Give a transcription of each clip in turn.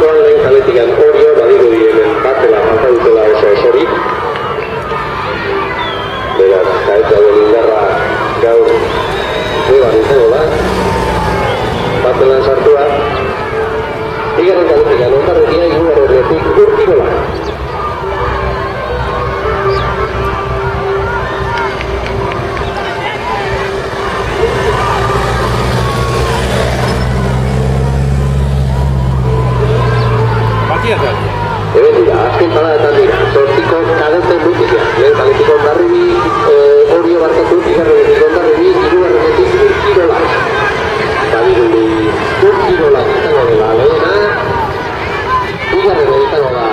Mexikoan lehen kaletikan Orio badirudi hemen batela falta dutela oso osori. Beraz, jaeta duen indarra gaur zeban izango da. Batelan sartua. Bigarren kaletikan Ondarreria hirugarrenetik Urkirola. Hemen dira, azken paladetan dira, zortziko kadeten mutika. Lehen kaletiko Ondarrebi, Orio barkatu, bigarrenetik Ondarrebi, hirugarrenetik Urkirola. Badirudi Urkirola izango dela lehena, bigarrena izango da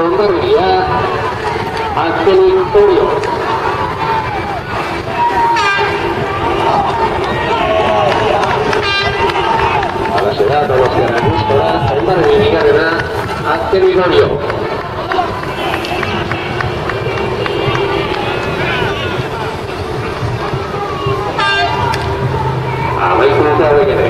Ondarrebia, azkenik Orio. Será Donostiarra Gustola, Ondarrebi bigarrena, azkenik Orio. Amaitu eta hori ere.